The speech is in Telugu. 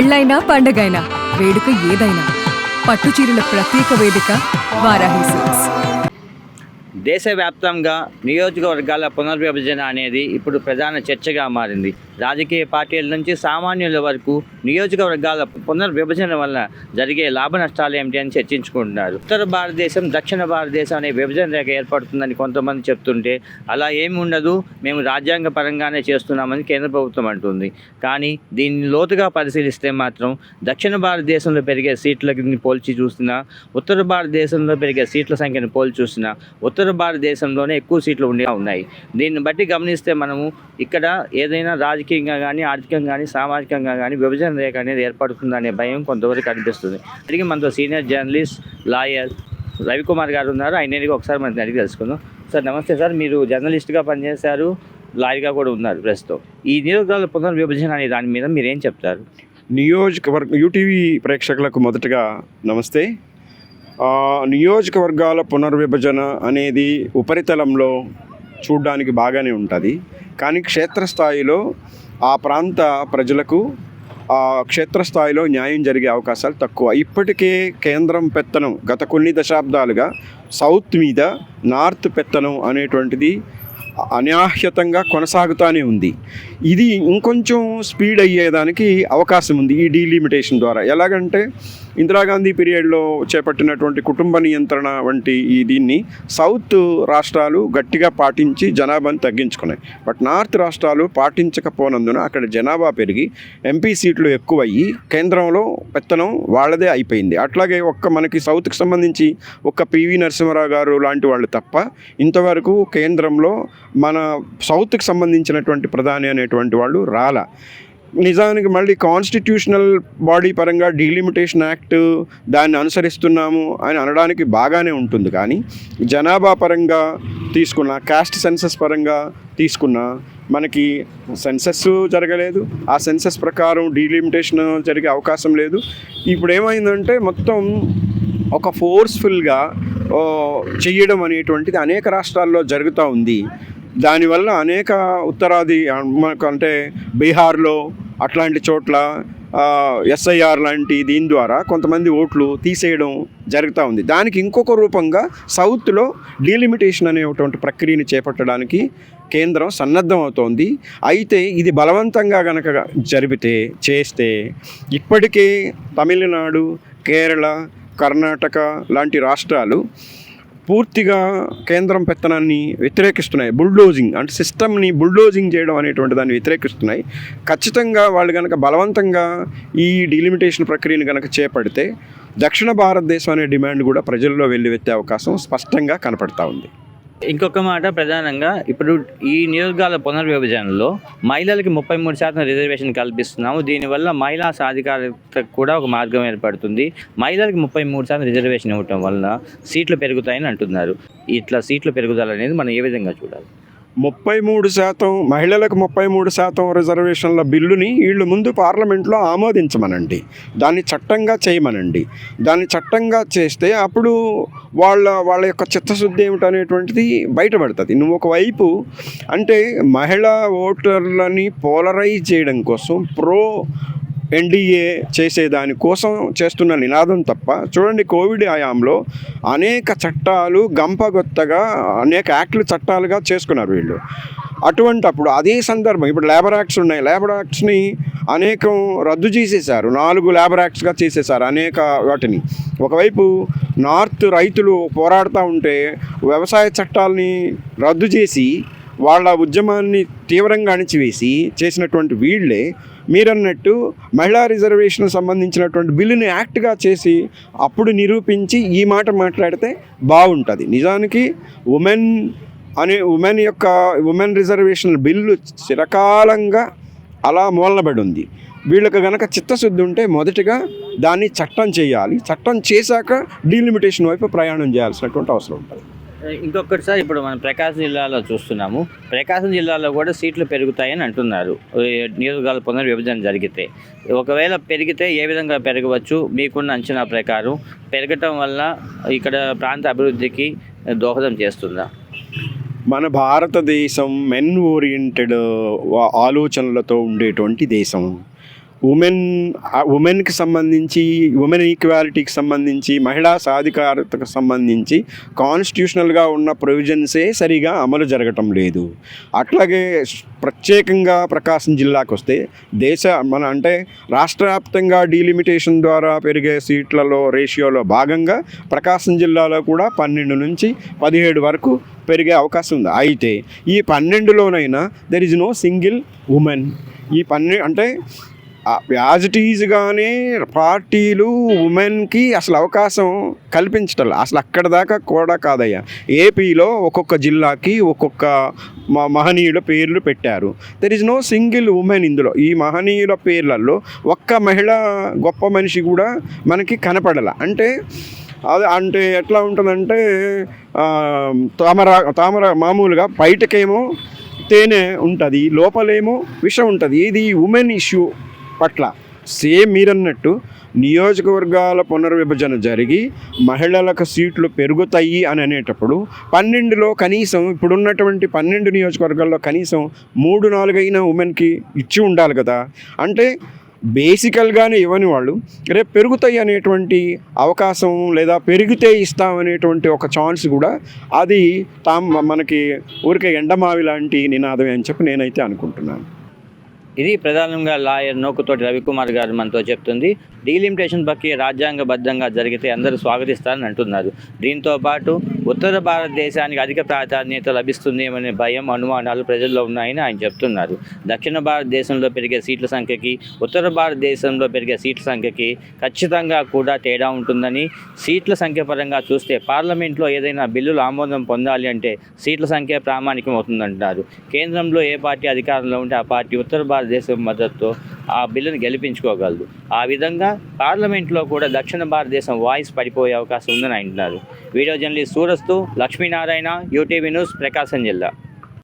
పెళ్ళైనా పండగైనా వేడుక ఏదైనా పట్టుచీరల ప్రత్యేక వేదిక వారాహి సిల్క్స్. దేశవ్యాప్తంగా నియోజకవర్గాల పునర్విభజన అనేది ఇప్పుడు ప్రధాన చర్చగా మారింది. రాజకీయ పార్టీల నుంచి సామాన్యుల వరకు నియోజకవర్గాల పునర్విభజన వల్ల జరిగే లాభ నష్టాలు ఏమిటి అని చర్చించుకుంటున్నారు. ఉత్తర భారతదేశం, దక్షిణ భారతదేశం అనే విభజన రేఖ ఏర్పడుతుందని కొంతమంది చెప్తుంటే అలా ఏమి ఉండదు, మేము రాజ్యాంగ పరంగానే చేస్తున్నామని కేంద్ర ప్రభుత్వం అంటుంది. కానీ దీన్ని లోతుగా పరిశీలిస్తే మాత్రం దక్షిణ భారతదేశంలో పెరిగే సీట్లని పోల్చి చూసినా, ఉత్తర భారతదేశంలో పెరిగే సీట్ల సంఖ్యను పోల్చి చూసినా ఉత్తర భారతదేశంలోనే ఎక్కువ సీట్లు ఉన్నాయి. దీన్ని బట్టి గమనిస్తే మనము ఇక్కడ ఏదైనా రాజకీయంగా కానీ, ఆర్థికంగా కానీ, సామాజికంగా కానీ విభజన రేఖ అనేది ఏర్పడుతుందనే భయం కొంతవరకు కనిపిస్తుంది. తిరిగి మనతో సీనియర్ జర్నలిస్ట్, లాయర్ రవికుమార్ గారు ఉన్నారు. ఆయన ఒకసారి మనం అడిగి తెలుసుకుందాం. సార్ నమస్తే సార్, మీరు జర్నలిస్ట్గా పనిచేశారు, లాయర్గా కూడా ఉన్నారు ప్రస్తుతం. ఈ నియోజకవర్గాల పునర్విభజన అనే దాని మీద మీరు ఏం చెప్తారు? యూటీవీ ప్రేక్షకులకు మొదటగా నమస్తే. నియోజకవర్గాల పునర్విభజన అనేది ఉపరితలంలో చూడడానికి బాగానే ఉంటుంది, కానీ క్షేత్రస్థాయిలో ఆ ప్రాంత ప్రజలకు క్షేత్రస్థాయిలో న్యాయం జరిగే అవకాశాలు తక్కువ. ఇప్పటికే కేంద్రం పెత్తనం గత కొన్ని దశాబ్దాలుగా సౌత్ మీద నార్త్ పెత్తనం అనేటువంటిది అనాహ్యతంగా కొనసాగుతూనే ఉంది. ఇది ఇంకొంచెం స్పీడ్ అయ్యేదానికి అవకాశం ఉంది ఈ డీలిమిటేషన్ ద్వారా. ఎలాగంటే ఇందిరాగాంధీ పీరియడ్లో చేపట్టినటువంటి కుటుంబ నియంత్రణ వంటి దీన్ని సౌత్ రాష్ట్రాలు గట్టిగా పాటించి జనాభాను తగ్గించుకున్నాయి. బట్ నార్త్ రాష్ట్రాలు పాటించకపోనందున అక్కడ జనాభా పెరిగి ఎంపీ సీట్లు ఎక్కువయ్యి కేంద్రంలో పెత్తనం వాళ్ళదే అయిపోయింది. అట్లాగే మనకి సౌత్కి సంబంధించి పివి నరసింహారావు గారు లాంటి వాళ్ళు తప్ప ఇంతవరకు కేంద్రంలో మన సౌత్కి సంబంధించినటువంటి ప్రధాని అనేటువంటి వాళ్ళు రాలా. నిజానికి మళ్ళీ కాన్స్టిట్యూషనల్ బాడీ పరంగా డీలిమిటేషన్ యాక్ట్ దాన్ని అనుసరిస్తున్నాము అని అనడానికి బాగానే ఉంటుంది, కానీ జనాభా పరంగా తీసుకున్న, కాస్ట్ సెన్సస్ పరంగా తీసుకున్న మనకి సెన్సస్ జరగలేదు. ఆ సెన్సస్ ప్రకారం డీలిమిటేషన్ జరిగే అవకాశం లేదు. ఇప్పుడు ఏమైందంటే మొత్తం ఒక ఫోర్స్ఫుల్గా చేయడం అనేటువంటిది అనేక రాష్ట్రాల్లో జరుగుతూ ఉంది. దానివల్ల అనేక ఉత్తరాది అంటే బీహార్లో అట్లాంటి చోట్ల ఎస్ఐఆర్ లాంటి దీని ద్వారా కొంతమంది ఓట్లు తీసేయడం జరుగుతూ ఉంది. దానికి ఇంకొక రూపంగా సౌత్లో డీలిమిటేషన్ అనేటువంటి ప్రక్రియని చేపట్టడానికి కేంద్రం సన్నద్ధం అవుతోంది. అయితే ఇది బలవంతంగా కనుక చేస్తే ఇప్పటికే తమిళనాడు, కేరళ, కర్ణాటక లాంటి రాష్ట్రాలు పూర్తిగా కేంద్రం పెత్తనాన్ని వ్యతిరేకిస్తున్నాయి. బుల్డోజింగ్ అంటే సిస్టమ్ని బుల్డోజింగ్ చేయడం అనేటువంటి దాన్ని వ్యతిరేకిస్తున్నాయి. ఖచ్చితంగా వాళ్ళు కనుక బలవంతంగా ఈ డీలిమిటేషన్ ప్రక్రియను కనుక చేపడితే దక్షిణ భారతదేశం అనే డిమాండ్ కూడా ప్రజల్లో వెల్లువెత్తే అవకాశం స్పష్టంగా కనపడతా ఉంది. ఇంకొక మాట, ప్రధానంగా ఇప్పుడు ఈ నియోజకవర్గాల పునర్విభజనలో మహిళలకి 33% రిజర్వేషన్ కల్పిస్తున్నాము. దీనివల్ల మహిళా సాధికారతకు కూడా ఒక మార్గం ఏర్పడుతుంది. మహిళలకి 33% రిజర్వేషన్ ఇవ్వటం వల్ల సీట్లు పెరుగుతాయని అంటున్నారు. ఇట్లా సీట్లు పెరుగుదల అనేది మనం ఏ విధంగా చూడాలి? 33% మహిళలకు 33% రిజర్వేషన్ల బిల్లుని వీళ్ళు ముందు పార్లమెంట్లో ఆమోదించమనండి, దాన్ని చట్టంగా చేయమనండి. దాన్ని చట్టంగా చేస్తే అప్పుడు వాళ్ళ యొక్క చిత్తశుద్ధి ఏమిటనేటువంటిది బయటపడుతుంది. నువ్వు ఒకవైపు అంటే మహిళా ఓటర్లని పోలరైజ్ చేయడం కోసం ఎన్డీఏ చేసేదానికోసం చేస్తున్న నినాదం తప్ప, చూడండి కోవిడ్ హయాంలో అనేక చట్టాలు గంపగొత్తగా అనేక యాక్ట్లు చట్టాలుగా చేసుకున్నారు వీళ్ళు. అటువంటప్పుడు అదే సందర్భం, ఇప్పుడు లేబర్ యాక్ట్స్ ఉన్నాయి, లేబర్ యాక్ట్స్ని అనేకం రద్దు చేసేసారు, 4 లేబర్ యాక్ట్స్గా చేసేసారు అనేక వాటిని. ఒకవైపు నార్త్ రైతులు పోరాడుతూ ఉంటే వ్యవసాయ చట్టాలని రద్దు చేసి వాళ్ళ ఉద్యమాన్ని తీవ్రంగా అణిచివేసి చేసినటువంటి వీళ్ళే మీరన్నట్టు మహిళా రిజర్వేషన్ సంబంధించినటువంటి బిల్లుని యాక్ట్గా చేసి అప్పుడు నిరూపించి ఈ మాట మాట్లాడితే బాగుంటుంది. నిజానికి ఉమెన్ రిజర్వేషన్ బిల్లు చిరకాలంగా అలా మూలనబడి ఉంది. వీళ్ళకి కనుక చిత్తశుద్ధి ఉంటే మొదటిగా దాన్ని చట్టం చేయాలి, చట్టం చేశాక డీలిమిటేషన్ వైపు ప్రయాణం చేయాల్సినటువంటి అవసరం ఉంటుంది. ఇంకొకటిసారి ఇప్పుడు మనం ప్రకాశం జిల్లాలో చూస్తున్నాము. ప్రకాశం జిల్లాలో కూడా సీట్లు పెరుగుతాయని అంటున్నారు నియోజకవర్గాల పునర్విభజన జరిగితే. ఒకవేళ పెరిగితే ఏ విధంగా పెరగవచ్చు మీకున్న అంచనా ప్రకారం? పెరగటం వల్ల ఇక్కడ ప్రాంత అభివృద్ధికి దోహదం చేస్తుందా? మన భారతదేశం మెన్ ఓరియంటెడ్ ఆలోచనలతో ఉండేటువంటి దేశం. ఉమెన్కి సంబంధించి, ఉమెన్ ఈక్వాలిటీకి సంబంధించి, మహిళా సాధికారతకు సంబంధించి కాన్స్టిట్యూషనల్గా ఉన్న ప్రొవిజన్సే సరిగా అమలు జరగటం లేదు. అట్లాగే ప్రత్యేకంగా ప్రకాశం జిల్లాకు వస్తే అంటే రాష్ట్ర వ్యాప్తంగా డీలిమిటేషన్ ద్వారా పెరిగే సీట్లలో రేషియోలో భాగంగా ప్రకాశం జిల్లాలో కూడా 12 నుంచి 17 వరకు పెరిగే అవకాశం ఉంది. అయితే ఈ 12లోనైనా there is no single women. ఈ 12 అంటే యాజ్ ఇట్ ఈజ్గానే పార్టీలు ఉమెన్కి అసలు అవకాశం కల్పించటం అసలు అక్కడ దాకా కూడా కాదయ్యా. ఏపీలో ఒక్కొక్క జిల్లాకి ఒక్కొక్క మహనీయుల పేర్లు పెట్టారు. There is no single women ఇందులో. ఈ మహనీయుల పేర్లలో ఒక్క మహిళ గొప్ప మనిషి కూడా మనకి కనపడల. అంటే ఎట్లా ఉంటుందంటే తామర మామూలుగా బయటకేమో తేనె ఉంటుంది, లోపలేమో విషం ఉంటుంది. ఇది ఉమెన్ ఇష్యూ పట్ల సేమ్ మీరన్నట్టు నియోజకవర్గాల పునర్విభజన జరిగి మహిళలకు సీట్లు పెరుగుతాయి అని అనేటప్పుడు 12లో కనీసం ఇప్పుడున్నటువంటి 12 నియోజకవర్గాల్లో కనీసం 3-4 అయినా ఉమెన్కి ఇచ్చి ఉండాలి కదా. అంటే బేసికల్గానే ఇవ్వని వాళ్ళు రేపు పెరుగుతాయి అనేటువంటి అవకాశం, లేదా పెరిగితే ఇస్తామనేటువంటి ఒక ఛాన్స్ కూడా అది మనకి ఊరికే ఎండమావి లాంటి నినాదమే అని చెప్పి నేనైతే అనుకుంటున్నాను. ఇది ప్రధానంగా లాయర్ నోకుతోటి రవికుమార్ గారు మనతో చెప్తుంది. డీలిమిటేషన్ ప్రక్రియ రాజ్యాంగబద్ధంగా జరిగితే అందరూ స్వాగతిస్తారని అంటున్నారు. దీంతో పాటు ఉత్తర భారతదేశానికి అధిక ప్రాధాన్యత లభిస్తుందేమనే భయం, అనుమానాలు ప్రజల్లో ఉన్నాయని ఆయన చెప్తున్నారు. దక్షిణ భారతదేశంలో పెరిగే సీట్ల సంఖ్యకి, ఉత్తర భారతదేశంలో పెరిగే సీట్ల సంఖ్యకి ఖచ్చితంగా కూడా తేడా ఉంటుందని, సీట్ల సంఖ్య పరంగా చూస్తే పార్లమెంట్లో ఏదైనా బిల్లులు ఆమోదం పొందాలి అంటే సీట్ల సంఖ్య ప్రామాణికం అవుతుందంటారు. కేంద్రంలో ఏ పార్టీ అధికారంలో ఉంటే ఆ పార్టీ ఉత్తర భారతదేశం మద్దతుతో ఆ బిల్లును గెలిపించుకోగలదు. ఆ విధంగా పార్లమెంట్లో కూడా దక్షిణ భారతదేశం వాయిస్ పడిపోయే అవకాశం ఉందని అంటున్నారు. వీడియో జర్నలిస్ట్ సూరజ్తో లక్ష్మీనారాయణ, యూటీవీ న్యూస్, ప్రకాశం జిల్లా.